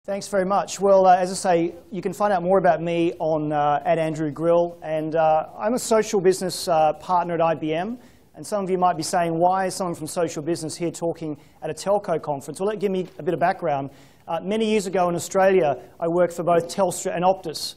Thanks very much. Well, as I say, you can find out more about me on @AndrewGrill, and I'm a social business partner at IBM. And some of you might be saying, why is someone from social business here talking at a telco conference? Well, give me a bit of background. Many years ago in Australia, I worked for both Telstra and Optus.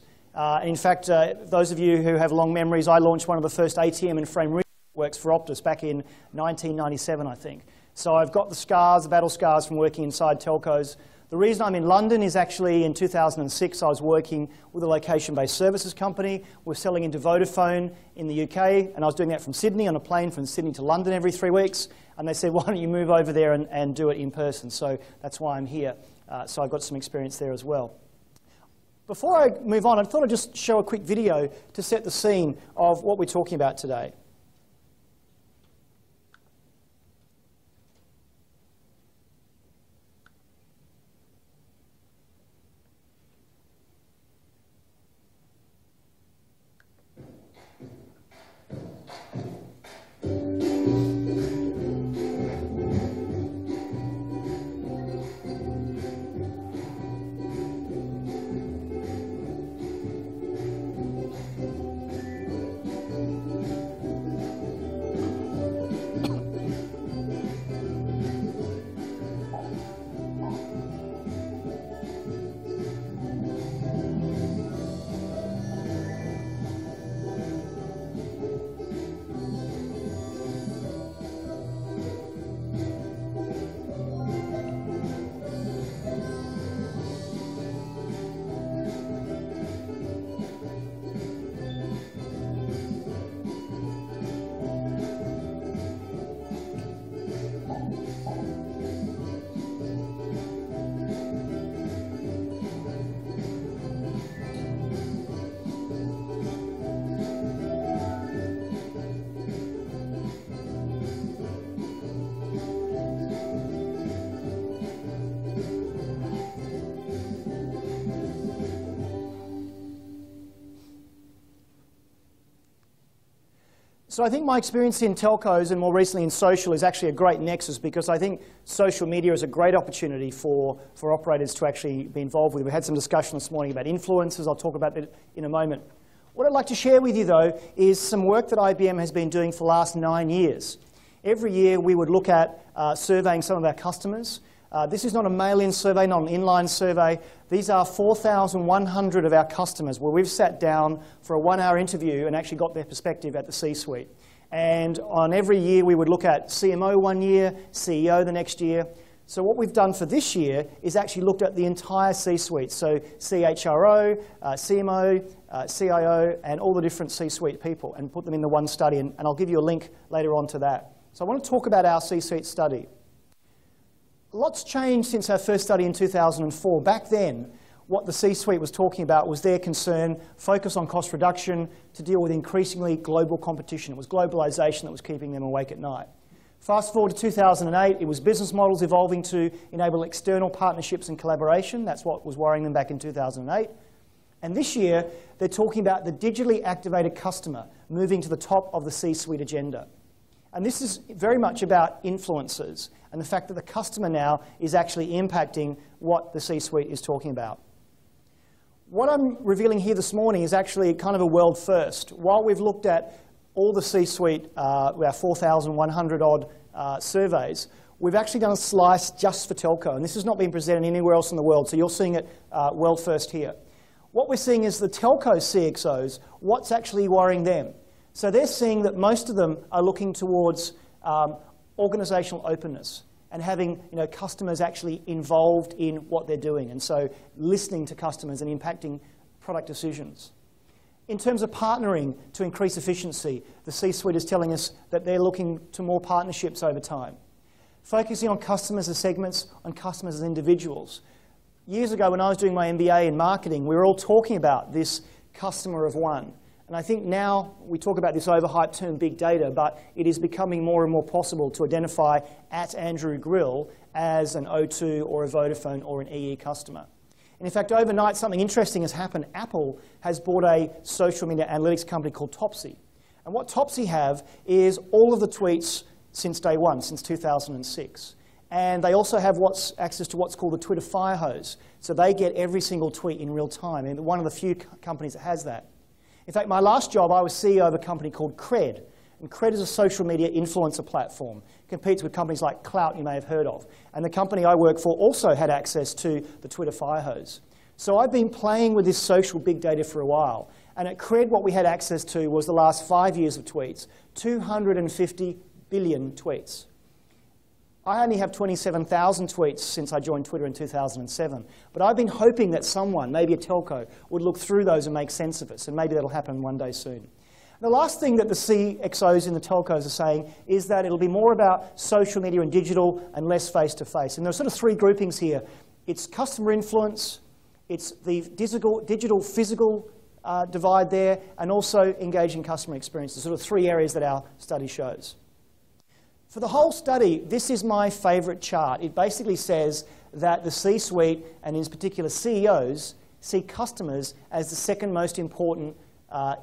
In fact, those of you who have long memories, I launched one of the first ATM and frame networks for Optus back in 1997, I think. So I've got the scars, the battle scars from working inside telcos. The reason I'm in London is actually in 2006 I was working with a location-based services company. We're selling into Vodafone in the UK, and I was doing that from Sydney on a plane from Sydney to London every 3 weeks. And they said, why don't you move over there and do it in person? So that's why I'm here. So I've got some experience there as well. Before I move on, I thought I'd just show a quick video to set the scene of what we're talking about today. So I think my experience in telcos and more recently in social is actually a great nexus, because I think social media is a great opportunity for operators to actually be involved with. We had some discussion this morning about influencers. I'll talk about that in a moment. What I'd like to share with you, though, is some work that IBM has been doing for the last 9 years. Every year we would look at surveying some of our customers. This is not a mail-in survey, not an inline survey. These are 4,100 of our customers where we've sat down for a 1-hour interview and actually got their perspective at the C-suite. And on every year we would look at CMO one year, CEO the next year. So what we've done for this year is actually looked at the entire C-suite. So CHRO, CMO, CIO, and all the different C-suite people, and put them into one study. And I'll give you a link later on to that. So I want to talk about our C-suite study. Lots changed since our first study in 2004. Back then, what the C-suite was talking about was their concern, focus on cost reduction to deal with increasingly global competition. It was globalization that was keeping them awake at night. Fast forward to 2008, it was business models evolving to enable external partnerships and collaboration. That's what was worrying them back in 2008. And this year, they're talking about the digitally activated customer moving to the top of the C-suite agenda. And this is very much about influencers and the fact that the customer now is actually impacting what the C-suite is talking about. What I'm revealing here this morning is actually kind of a world first. While we've looked at all the C-suite, our 4,100-odd surveys, we've actually done a slice just for telco. And this has not been presented anywhere else in the world, so you're seeing it world first here. What we're seeing is the telco CXOs, what's actually worrying them. So they're seeing that most of them are looking towards organizational openness and having customers actually involved in what they're doing, and so listening to customers and impacting product decisions. In terms of partnering to increase efficiency, the C-suite is telling us that they're looking to more partnerships over time. Focusing on customers as segments, on customers as individuals. Years ago when I was doing my MBA in marketing, we were all talking about this customer of one. And I think now we talk about this overhyped term, big data, but it is becoming more and more possible to identify @AndrewGrill as an O2 or a Vodafone or an EE customer. And in fact, overnight, something interesting has happened. Apple has bought a social media analytics company called Topsy. And what Topsy have is all of the tweets since day one, since 2006. And they also have access to what's called the Twitter fire hose. So they get every single tweet in real time, and one of the few companies that has that. In fact, my last job, I was CEO of a company called Cred. And Cred is a social media influencer platform. It competes with companies like Clout you may have heard of. And the company I work for also had access to the Twitter fire hose. So I've been playing with this social big data for a while. And at Cred, what we had access to was the last 5 years of tweets, 250 billion tweets. I only have 27,000 tweets since I joined Twitter in 2007. But I've been hoping that someone, maybe a telco, would look through those and make sense of us. And maybe that'll happen one day soon. The last thing that the CXOs in the telcos are saying is that it'll be more about social media and digital and less face-to-face. And there are sort of three groupings here. It's customer influence, it's the digital physical divide there, and also engaging customer experience. The sort of three areas that our study shows. For the whole study, this is my favorite chart. It basically says that the C-suite, and in particular CEOs, see customers as the second most important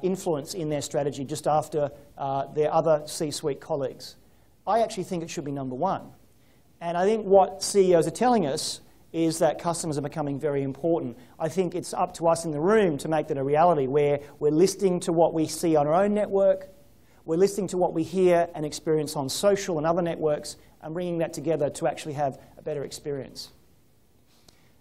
influence in their strategy, just after their other C-suite colleagues. I actually think it should be number one. And I think what CEOs are telling us is that customers are becoming very important. I think it's up to us in the room to make that a reality, where we're listening to what we see on our own network, we're listening to what we hear and experience on social and other networks, and bringing that together to actually have a better experience.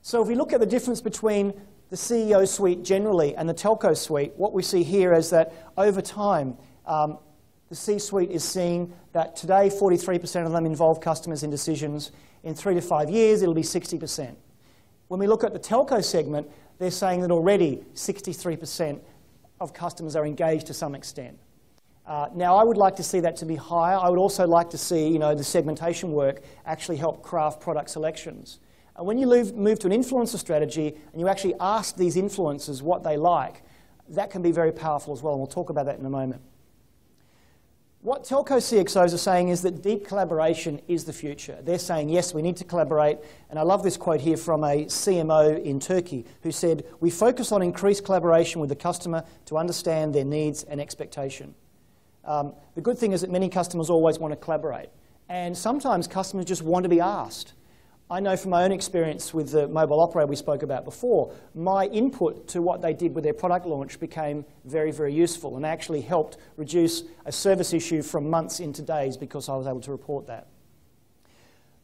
So if we look at the difference between the CEO suite generally and the telco suite, what we see here is that over time, the C-suite is seeing that today 43% of them involve customers in decisions. In 3 to 5 years, it'll be 60%. When we look at the telco segment, they're saying that already 63% of customers are engaged to some extent. Now, I would like to see that to be higher. I would also like to see the segmentation work actually help craft product selections. And when you move to an influencer strategy and you actually ask these influencers what they like, that can be very powerful as well, and we'll talk about that in a moment. What telco CXOs are saying is that deep collaboration is the future. They're saying, yes, we need to collaborate. And I love this quote here from a CMO in Turkey who said, "We focus on increased collaboration with the customer to understand their needs and expectation." The good thing is that many customers always want to collaborate. And sometimes customers just want to be asked. I know from my own experience with the mobile operator we spoke about before, my input to what they did with their product launch became very, very useful and actually helped reduce a service issue from months into days because I was able to report that.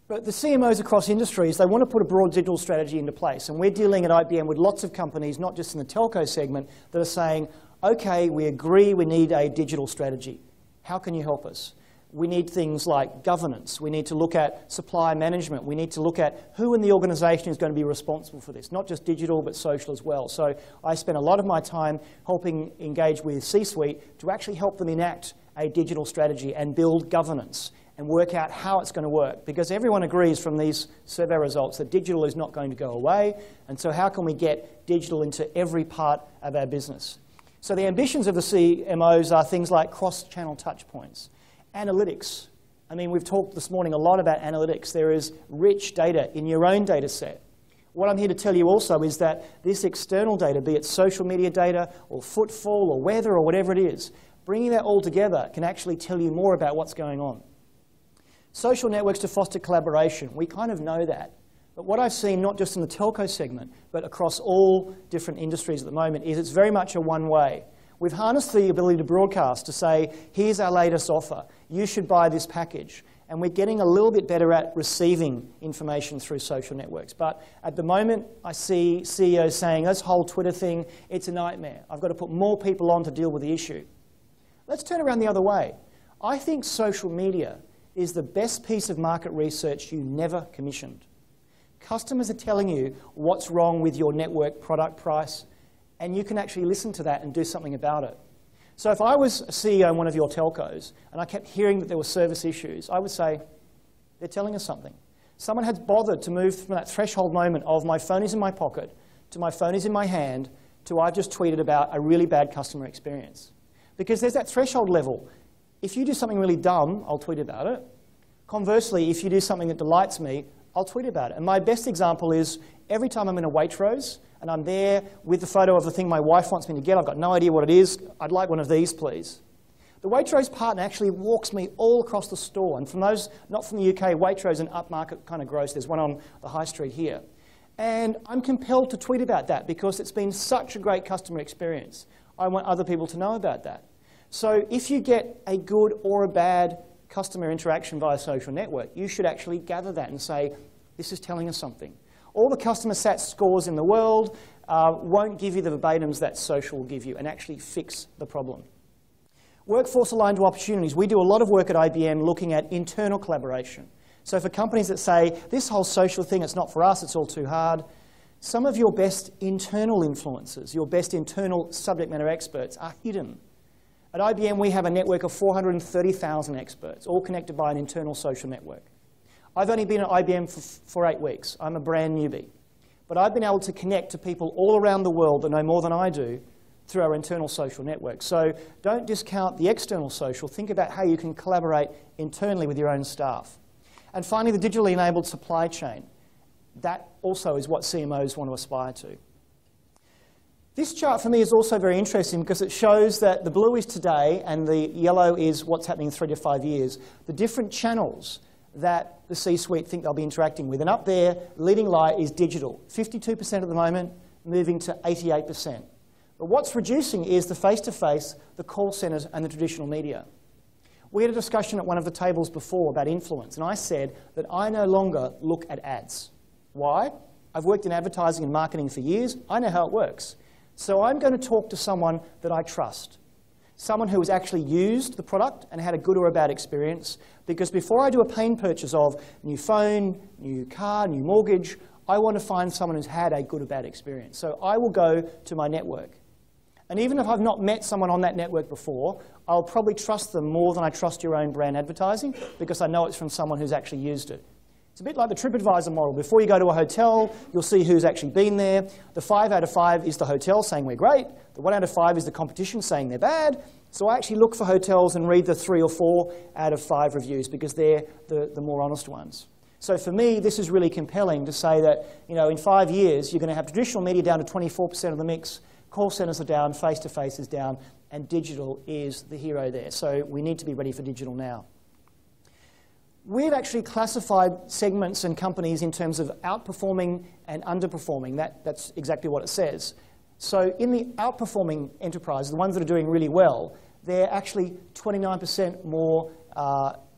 But the CMOs across industries, they want to put a broad digital strategy into place. And we're dealing at IBM with lots of companies, not just in the telco segment, that are saying, okay, we agree we need a digital strategy. How can you help us? We need things like governance. We need to look at supply management. We need to look at who in the organization is going to be responsible for this, not just digital, but social as well. So I spend a lot of my time helping engage with C-suite to actually help them enact a digital strategy and build governance and work out how it's going to work. Because everyone agrees from these survey results that digital is not going to go away. And so how can we get digital into every part of our business? So the ambitions of the CMOs are things like cross-channel touch points. Analytics. I mean, we've talked this morning a lot about analytics. There is rich data in your own data set. What I'm here to tell you also is that this external data, be it social media data or footfall or weather or whatever it is, bringing that all together can actually tell you more about what's going on. Social networks to foster collaboration. We kind of know that. But what I've seen, not just in the telco segment, but across all different industries at the moment, is it's very much a one-way. We've harnessed the ability to broadcast to say, here's our latest offer. You should buy this package. And we're getting a little bit better at receiving information through social networks. But at the moment, I see CEOs saying, this whole Twitter thing, it's a nightmare. I've got to put more people on to deal with the issue. Let's turn around the other way. I think social media is the best piece of market research you never commissioned. Customers are telling you what's wrong with your network product price, and you can actually listen to that and do something about it. So if I was a CEO in one of your telcos and I kept hearing that there were service issues, I would say, they're telling us something. Someone has bothered to move from that threshold moment of my phone is in my pocket to my phone is in my hand to I've just tweeted about a really bad customer experience. Because there's that threshold level. If you do something really dumb, I'll tweet about it. Conversely, if you do something that delights me, I'll tweet about it. And my best example is every time I'm in a Waitrose and I'm there with the photo of the thing my wife wants me to get, I've got no idea what it is, I'd like one of these, please. The Waitrose partner actually walks me all across the store. And from those not from the UK, Waitrose is an upmarket kind of grocer. There's one on the high street here. And I'm compelled to tweet about that because it's been such a great customer experience. I want other people to know about that. So if you get a good or a bad customer interaction via social network, you should actually gather that and say, this is telling us something. All the customer sat scores in the world won't give you the verbatims that social will give you and actually fix the problem. Workforce aligned to opportunities. We do a lot of work at IBM looking at internal collaboration. So for companies that say, this whole social thing, it's not for us, it's all too hard, some of your best internal influencers, your best internal subject matter experts are hidden. At IBM, we have a network of 430,000 experts, all connected by an internal social network. I've only been at IBM for 8 weeks. I'm a brand newbie. But I've been able to connect to people all around the world that know more than I do through our internal social network. So don't discount the external social. Think about how you can collaborate internally with your own staff. And finally, the digitally enabled supply chain. That also is what CMOs want to aspire to. This chart for me is also very interesting because it shows that the blue is today and the yellow is what's happening in 3 to 5 years. The different channels that the C-suite think they'll be interacting with. And up there, leading light is digital. 52% at the moment, moving to 88%. But what's reducing is the face-to-face, the call centers, and the traditional media. We had a discussion at one of the tables before about influence, and I said that I no longer look at ads. Why? I've worked in advertising and marketing for years. I know how it works. So I'm going to talk to someone that I trust, someone who has actually used the product and had a good or a bad experience, because before I do a pain purchase of new phone, new car, new mortgage, I want to find someone who's had a good or bad experience. So I will go to my network. And even if I've not met someone on that network before, I'll probably trust them more than I trust your own brand advertising because I know it's from someone who's actually used it. It's a bit like the TripAdvisor model. Before you go to a hotel, you'll see who's actually been there. The 5 out of 5 is the hotel saying we're great. The 1 out of 5 is the competition saying they're bad. So I actually look for hotels and read the 3 or 4 out of 5 reviews because they're the more honest ones. So for me, this is really compelling to say that in 5 years, you're going to have traditional media down to 24% of the mix, call centers are down, face-to-face is down, and digital is the hero there. So we need to be ready for digital now. We've actually classified segments and companies in terms of outperforming and underperforming. That's exactly what it says. So in the outperforming enterprises, the ones that are doing really well, they're actually 29% more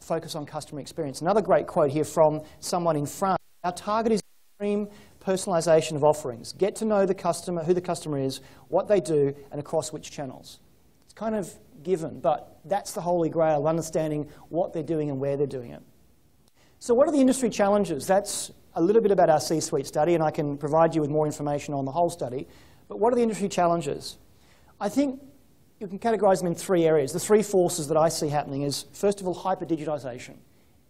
focus on customer experience. Another great quote here from someone in France. Our target is extreme personalization of offerings. Get to know the customer, who the customer is, what they do, and across which channels. It's kind of given, but that's the holy grail of understanding what they're doing and where they're doing it. So what are the industry challenges? That's a little bit about our C-suite study, and I can provide you with more information on the whole study. But what are the industry challenges? I think you can categorize them in 3 areas. The 3 forces that I see happening is, first of all, hyper-digitization.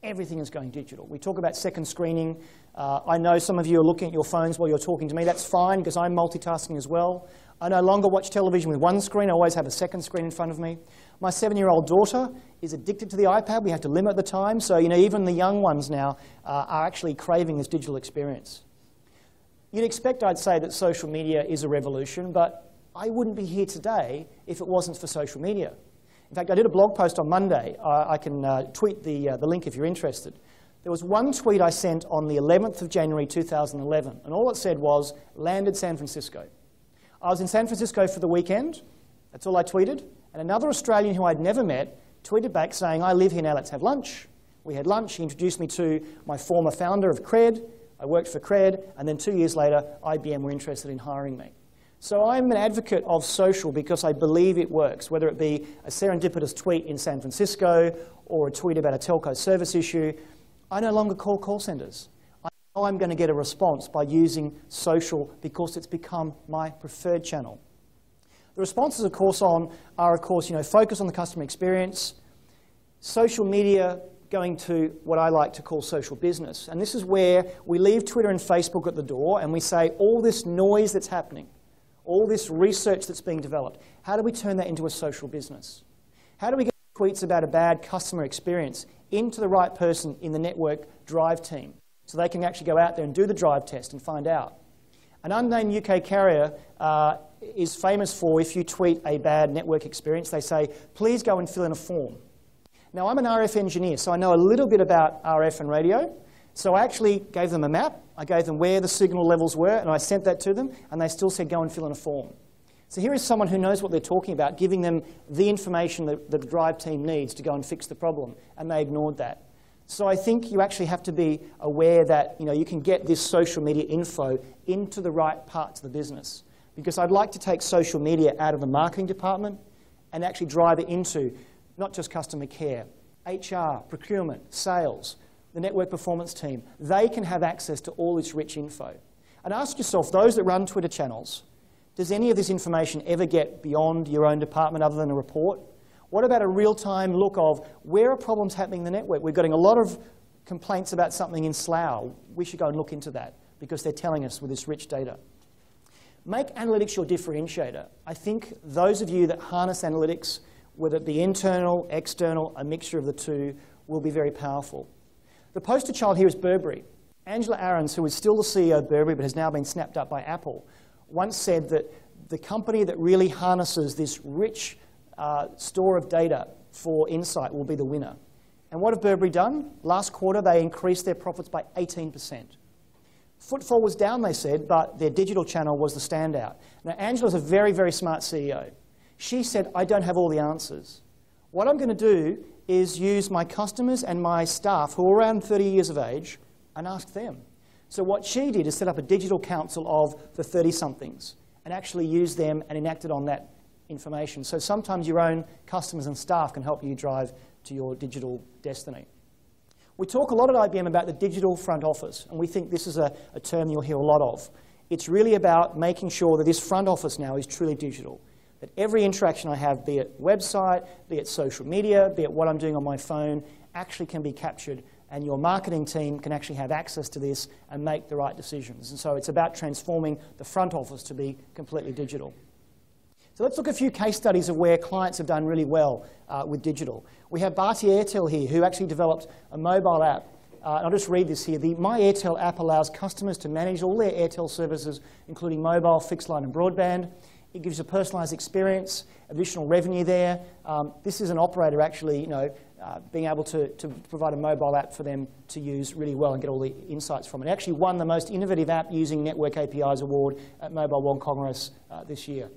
Everything is going digital. We talk about second screening. I know some of you are looking at your phones while you're talking to me. That's fine, because I'm multitasking as well. I no longer watch television with one screen. I always have a second screen in front of me. My 7-year-old daughter is addicted to the iPad. We have to limit the time. So even the young ones now are actually craving this digital experience. You'd expect, I'd say, that social media is a revolution, but I wouldn't be here today if it wasn't for social media. In fact, I did a blog post on Monday. I can tweet the link if you're interested. There was one tweet I sent on the 11th of January 2011, and all it said was, landed San Francisco. I was in San Francisco for the weekend. That's all I tweeted. And another Australian who I'd never met tweeted back saying, I live here now, let's have lunch. We had lunch. He introduced me to my former founder of Cred. I worked for Cred. And then 2 years later, IBM were interested in hiring me. So I'm an advocate of social because I believe it works, whether it be a serendipitous tweet in San Francisco or a tweet about a telco service issue. I no longer call call centers. I know I'm going to get a response by using social because it's become my preferred channel. The responses, of course, are focus on the customer experience, social media going to what I like to call social business. And this is where we leave Twitter and Facebook at the door and we say all this noise that's happening, all this research that's being developed, how do we turn that into a social business? How do we get tweets about a bad customer experience into the right person in the network drive team so they can actually go out there and do the drive test and find out? An unnamed UK carrier is famous for, if you tweet a bad network experience, they say, please go and fill in a form. Now, I'm an RF engineer, so I know a little bit about RF and radio. So I actually gave them a map. I gave them where the signal levels were, and I sent that to them, and they still said, go and fill in a form. So here is someone who knows what they're talking about, giving them the information that the drive team needs to go and fix the problem, and they ignored that. So I think you actually have to be aware that you can get this social media info into the right parts of the business. Because I'd like to take social media out of the marketing department and actually drive it into not just customer care, HR, procurement, sales, the network performance team. They can have access to all this rich info. And ask yourself, those that run Twitter channels, does any of this information ever get beyond your own department other than a report? What about a real-time look of where are problems happening in the network? We're getting a lot of complaints about something in Slough. We should go and look into that because they're telling us with this rich data. Make analytics your differentiator. I think those of you that harness analytics, whether it be internal, external, a mixture of the two, will be very powerful. The poster child here is Burberry. Angela Ahrendts, who is still the CEO of Burberry but has now been snapped up by Apple, once said that the company that really harnesses this rich store of data for insight will be the winner. And what have Burberry done? Last quarter, they increased their profits by 18%. Footfall was down, they said, but their digital channel was the standout. Now, Angela's a very, very smart CEO. She said, I don't have all the answers. What I'm going to do is use my customers and my staff, who are around 30 years of age, and ask them. So what she did is set up a digital council of the 30-somethings and actually use them and enacted on that information. So sometimes your own customers and staff can help you drive to your digital destiny. We talk a lot at IBM about the digital front office, and we think this is a term you'll hear a lot of. It's really about making sure that this front office now is truly digital, that every interaction I have, be it website, be it social media, be it what I'm doing on my phone, actually can be captured, and your marketing team can actually have access to this and make the right decisions. And so it's about transforming the front office to be completely digital. So let's look at a few case studies of where clients have done really well with digital. We have Bharti Airtel here, who actually developed a mobile app. I'll just read this here. The My Airtel app allows customers to manage all their Airtel services, including mobile, fixed line, and broadband. It gives a personalised experience, additional revenue there. This is an operator actually, being able to provide a mobile app for them to use really well and get all the insights from it. It actually won the most innovative app using Network APIs award at Mobile World Congress this year.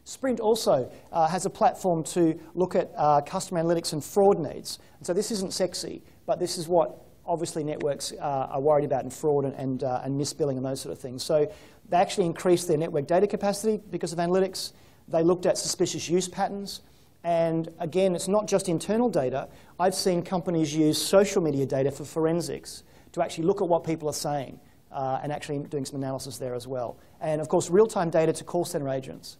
Sprint also has a platform to look at customer analytics and fraud needs. And so this isn't sexy, but this is what obviously networks are worried about in fraud and misbilling and those sort of things. So they actually increased their network data capacity because of analytics. They looked at suspicious use patterns. And again, it's not just internal data. I've seen companies use social media data for forensics to actually look at what people are saying and actually doing some analysis there as well. And of course, real-time data to call center agents.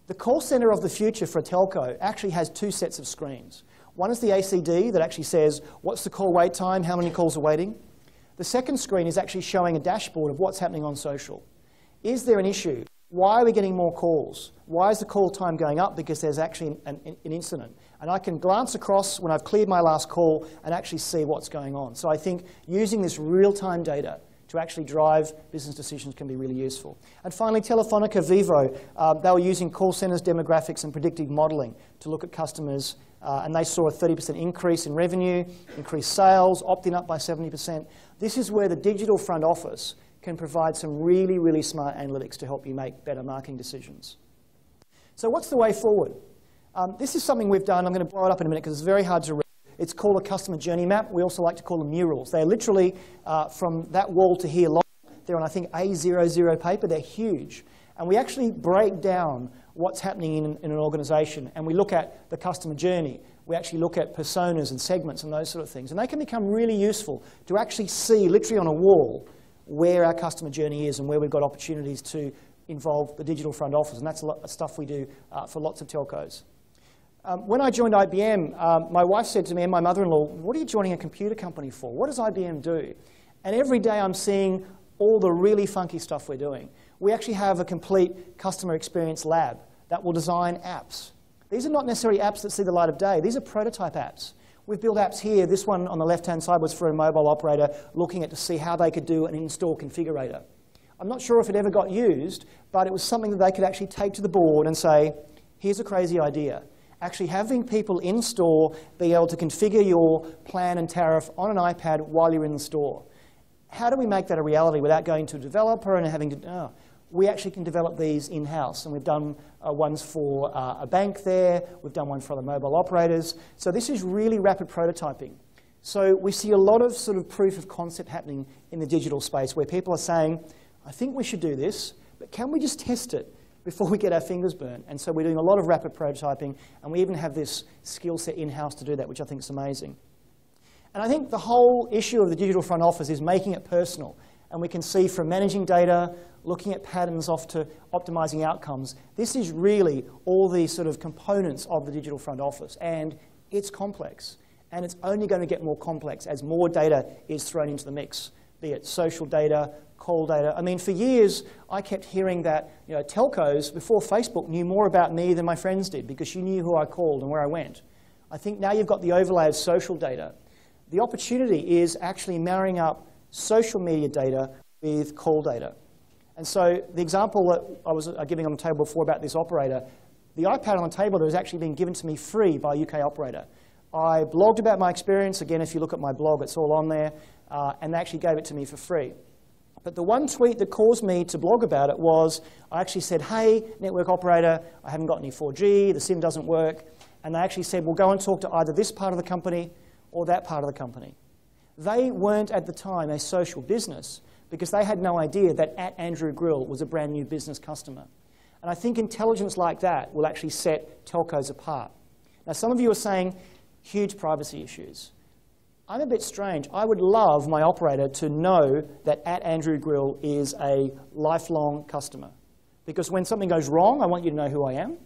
The call center of the future for a telco actually has two sets of screens. One is the ACD that actually says, what's the call wait time, how many calls are waiting? The second screen is actually showing a dashboard of what's happening on social. Is there an issue? Why are we getting more calls? Why is the call time going up? Because there's actually an incident. And I can glance across when I've cleared my last call and actually see what's going on. So I think using this real-time data to actually drive business decisions can be really useful. And finally, Telefonica Vivo, they were using call centers, demographics, and predictive modeling to look at customers, and they saw a 30% increase in revenue, increased sales, opting up by 70%. This is where the digital front office can provide some really, really smart analytics to help you make better marketing decisions. So what's the way forward? This is something we've done. I'm going to blow it up in a minute because it's very hard to read. It's called a customer journey map. We also like to call them murals. They're literally from that wall to here long. They're on, I think, A00 paper. They're huge. And we actually break down what's happening in an organization. And we look at the customer journey. We actually look at personas and segments and those sort of things. And they can become really useful to actually see, literally on a wall, where our customer journey is and where we've got opportunities to involve the digital front office. And that's a lot of stuff we do for lots of telcos. When I joined IBM, my wife said to me and my mother-in-law, what are you joining a computer company for? What does IBM do? And every day I'm seeing all the really funky stuff we're doing. We actually have a complete customer experience lab that will design apps. These are not necessarily apps that see the light of day. These are prototype apps. We've built apps here. This one on the left-hand side was for a mobile operator looking at to see how they could do an install configurator. I'm not sure if it ever got used, but it was something that they could actually take to the board and say, here's a crazy idea. Actually having people in store be able to configure your plan and tariff on an iPad while you're in the store. How do we make that a reality without going to a developer and having to, we actually can develop these in-house, and we've done ones for a bank there, we've done one for other mobile operators. So this is really rapid prototyping. So we see a lot of sort of proof of concept happening in the digital space where people are saying, I think we should do this, but can we just test it before we get our fingers burnt? And so we're doing a lot of rapid prototyping, and we even have this skill set in-house to do that, which I think is amazing. And I think the whole issue of the digital front office is making it personal. And we can see from managing data, looking at patterns off to optimizing outcomes, this is really all the sort of components of the digital front office. And it's complex. And it's only going to get more complex as more data is thrown into the mix, be it social data, call data. I mean, for years, I kept hearing that telcos, before Facebook, knew more about me than my friends did because she knew who I called and where I went. I think now you've got the overlay of social data. The opportunity is actually marrying up social media data with call data. And so the example that I was giving on the table before about this operator, the iPad on the table that was actually being given to me free by a UK operator. I blogged about my experience. Again, if you look at my blog, it's all on there. And they actually gave it to me for free. But the one tweet that caused me to blog about it was, I actually said, hey, network operator, I haven't got any 4G, the SIM doesn't work. And they actually said, well, go and talk to either this part of the company or that part of the company. They weren't at the time a social business because they had no idea that @AndrewGrill was a brand new business customer. And I think intelligence like that will actually set telcos apart. Now, some of you are saying huge privacy issues. I'm a bit strange. I would love my operator to know that @AndrewGrill is a lifelong customer. Because when something goes wrong, I want you to know who I am.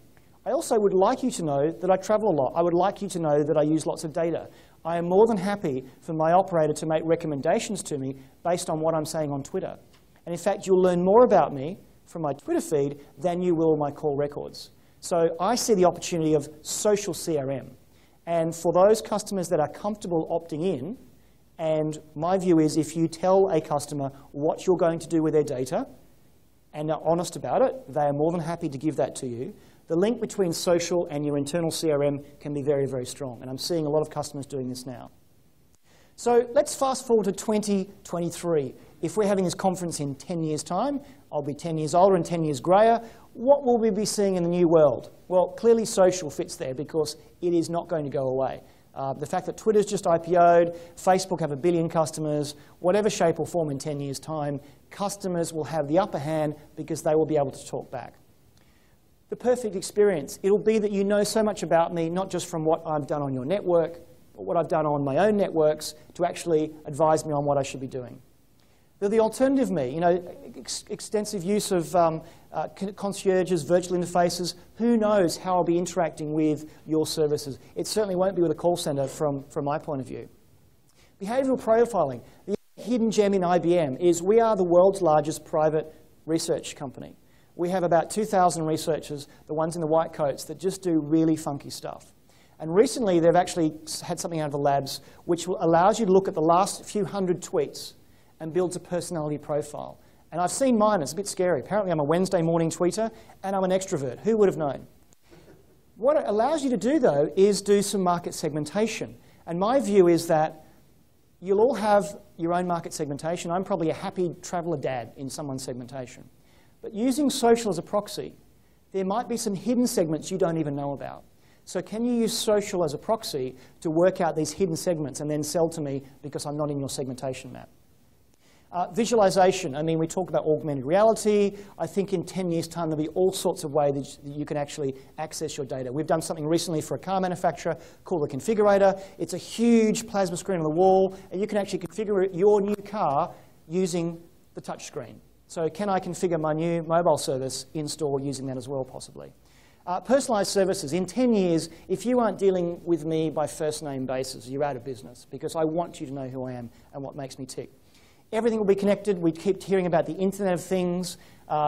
I also would like you to know that I travel a lot. I would like you to know that I use lots of data. I am more than happy for my operator to make recommendations to me based on what I'm saying on Twitter. And in fact, you'll learn more about me from my Twitter feed than you will my call records. So I see the opportunity of social CRM. And for those customers that are comfortable opting in, and my view is if you tell a customer what you're going to do with their data and are honest about it, they are more than happy to give that to you. The link between social and your internal CRM can be very, very strong. And I'm seeing a lot of customers doing this now. So let's fast forward to 2023. If we're having this conference in 10 years' time, I'll be 10 years older and 10 years grayer. What will we be seeing in the new world? Well, clearly social fits there because it is not going to go away. The fact that Twitter's just IPO'd, Facebook have 1 billion customers, whatever shape or form in 10 years' time, customers will have the upper hand because they will be able to talk back. The perfect experience, it'll be that you know so much about me, not just from what I've done on your network, but what I've done on my own networks to actually advise me on what I should be doing. The alternative me, extensive use of concierges, virtual interfaces, who knows how I'll be interacting with your services. It certainly won't be with a call center from my point of view. Behavioral profiling, the hidden gem in IBM is we are the world's largest private research company. We have about 2,000 researchers, the ones in the white coats, that just do really funky stuff. And recently, they've actually had something out of the labs which allows you to look at the last few hundred tweets and builds a personality profile. And I've seen mine, it's a bit scary. Apparently, I'm a Wednesday morning tweeter, and I'm an extrovert. Who would have known? What it allows you to do, though, is do some market segmentation. And my view is that you'll all have your own market segmentation. I'm probably a happy traveler dad in someone's segmentation. But using social as a proxy, there might be some hidden segments you don't even know about. So can you use social as a proxy to work out these hidden segments and then sell to me because I'm not in your segmentation map? Visualization, I mean, we talk about augmented reality. I think in 10 years' time, there'll be all sorts of ways that you can actually access your data. We've done something recently for a car manufacturer called the configurator. It's a huge plasma screen on the wall, and you can actually configure your new car using the touch screen. So can I configure my new mobile service in-store using that as well, possibly? Personalized services. In 10 years, if you aren't dealing with me by first-name basis, you're out of business because I want you to know who I am and what makes me tick. Everything will be connected. We keep hearing about the Internet of Things.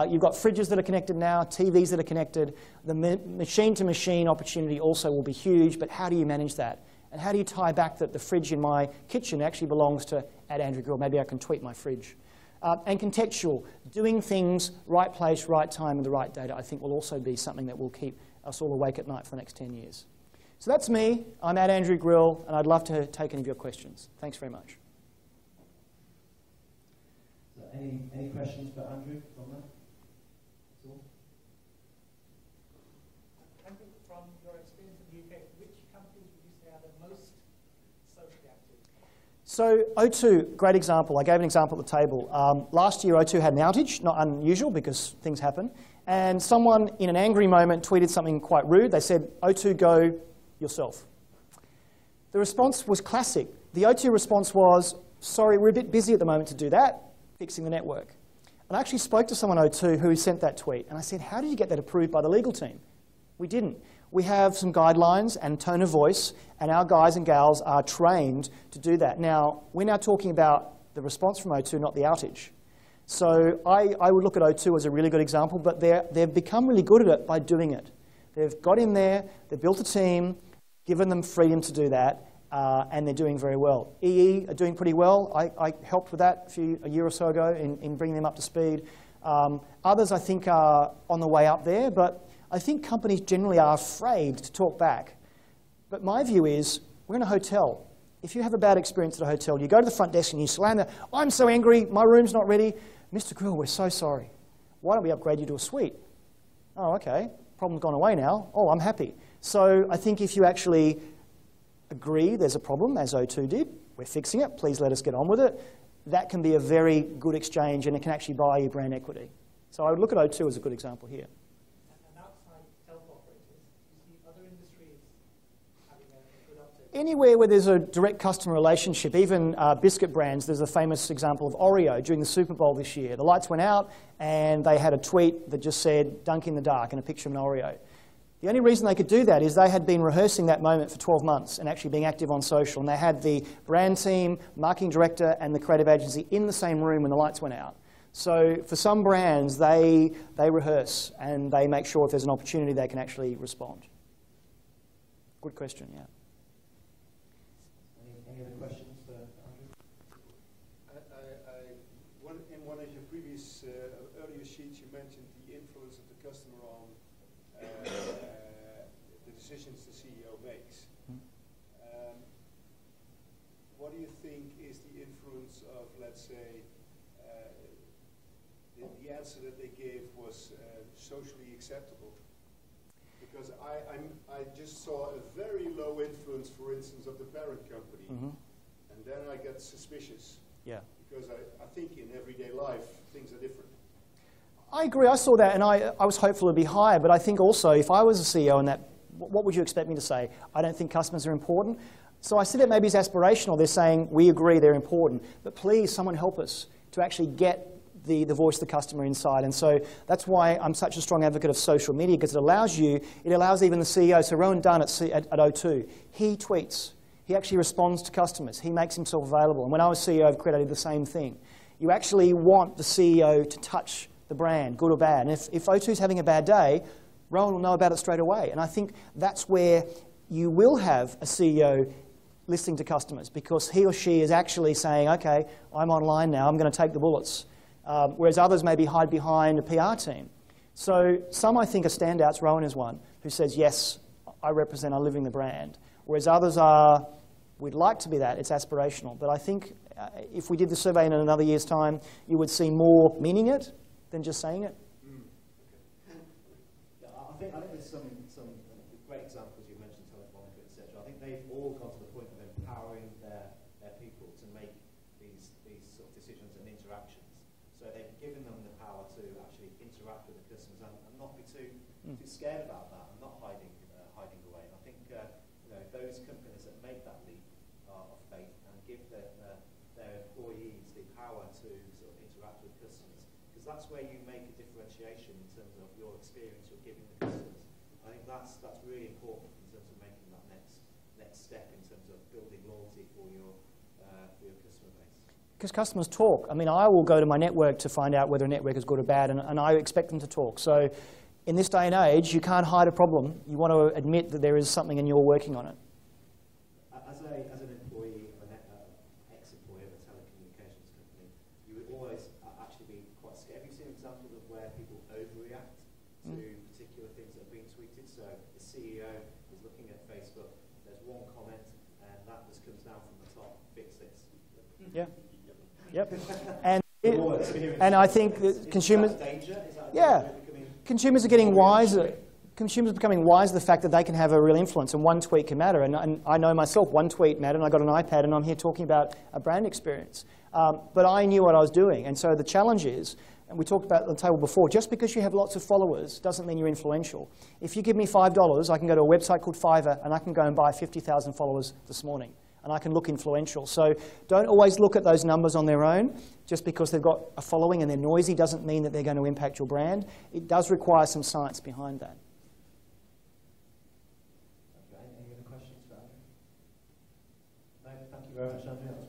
You've got fridges that are connected now, TVs that are connected. The machine-to-machine opportunity also will be huge, but how do you manage that? And how do you tie back that the fridge in my kitchen actually belongs to @AndrewGrill? Maybe I can tweet my fridge. And contextual, doing things right place, right time, with the right data, I think will also be something that will keep us all awake at night for the next 10 years. So that's me. I'm at Andrew Grill, and I'd love to take any of your questions. Thanks very much. So any questions for Andrew from that? Andrew, from your experience in the UK, which companies would you say are the most socially active? So O2, great example. I gave an example at the table. Last year, O2 had an outage, not unusual because things happen. And someone, in an angry moment, tweeted something quite rude. They said, O2, go yourself. The response was classic. The O2 response was, sorry, we're a bit busy at the moment to do that, fixing the network. And I actually spoke to someone at O2 who sent that tweet. And I said, how did you get that approved by the legal team? We didn't. We have some guidelines and tone of voice, and our guys and gals are trained to do that. Now, we're now talking about the response from O2, not the outage. So I would look at O2 as a really good example, but they've become really good at it by doing it. They've got in there, they've built a team, given them freedom to do that, and they're doing very well. EE are doing pretty well. I helped with that a year or so ago in bringing them up to speed. Others, I think, are on the way up there, but I think companies generally are afraid to talk back. But my view is, we're in a hotel. If you have a bad experience at a hotel, you go to the front desk and you slam there, I'm so angry, my room's not ready. Mr. Grill, we're so sorry. Why don't we upgrade you to a suite? Oh, okay, problem's gone away now. Oh, I'm happy. So I think if you actually agree there's a problem, as O2 did, we're fixing it, please let us get on with it, that can be a very good exchange and it can actually buy you brand equity. So I would look at O2 as a good example here. Anywhere where there's a direct customer relationship, even biscuit brands, there's a famous example of Oreo during the Super Bowl this year. The lights went out and they had a tweet that just said, dunk in the dark, and a picture of an Oreo. The only reason they could do that is they had been rehearsing that moment for 12 months and actually being active on social. And they had the brand team, marketing director, and the creative agency in the same room when the lights went out. So for some brands, they rehearse and they make sure if there's an opportunity, they can actually respond. Good question, yeah. Any other questions for Andrew? In one of your previous earlier sheets, you mentioned the influence of the customer on the decisions the CEO makes. What do you think is the influence of, let's say, the answer that they gave was socially acceptable? Because I just saw a very low influence, for instance, of the parent company, and then I get suspicious. Yeah. Because I think in everyday life things are different. I agree. I saw that, and I was hopeful it'd be higher. But I think also, if I was a CEO, and that, what would you expect me to say? I don't think customers are important. So I see that maybe as aspirational. They're saying we agree they're important, but please, someone help us to actually get the voice of the customer inside. And so that's why I'm such a strong advocate of social media, because it allows even the CEO. So Rowan Dunn at O2, he tweets. He actually responds to customers. He makes himself available. And when I was CEO of Credit, I did the same thing. You actually want the CEO to touch the brand, good or bad. And if O2's having a bad day, Rowan will know about it straight away. And I think that's where you will have a CEO listening to customers, because he or she is actually saying, okay, I'm online now, I'm going to take the bullets. Whereas others maybe hide behind a PR team. So some, I think, are standouts. Rowan is one who says, yes, I'm living the brand. Whereas others are, we'd like to be that, it's aspirational. But I think if we did the survey in another year's time, you would see more meaning it than just saying it. Yeah, I think there's some great examples. You mentioned Telecoms, etc. I think they've all got to the point of empowering their people to make these sort of decisions and interactions. So they've given them the power to actually interact with the customers and not be too scared about that and not hiding away. And I think those companies that make that leap of faith and give their employees the power to sort of interact with customers, because that's where you make a differentiation in terms of your experience you're giving the customers. I think that's really important in terms of making that next step in terms of building loyalty for your customer base. Because customers talk. I mean, I will go to my network to find out whether a network is good or bad, and I expect them to talk. So in this day and age, you can't hide a problem. You want to admit that there is something and you're working on it. As an employee, ex-employee of a telecommunications company, you would always, So the CEO is looking at Facebook, there's one comment, and that just comes down from the top, fix this. Yeah. Yep. And I think that consumers, consumers are getting wiser. Consumers are becoming wise to the fact that they can have a real influence and one tweet can matter. And I know myself, one tweet mattered, and I got an iPad and I'm here talking about a brand experience. But I knew what I was doing. And so the challenge is, and we talked about it on the table before, just because you have lots of followers doesn't mean you're influential. If you give me $5, I can go to a website called Fiverr and I can go and buy 50,000 followers this morning. And I can look influential. So don't always look at those numbers on their own. Just because they've got a following and they're noisy doesn't mean that they're going to impact your brand. It does require some science behind that. Okay, any other questions for Andrew? No, thank you very much, Andrew.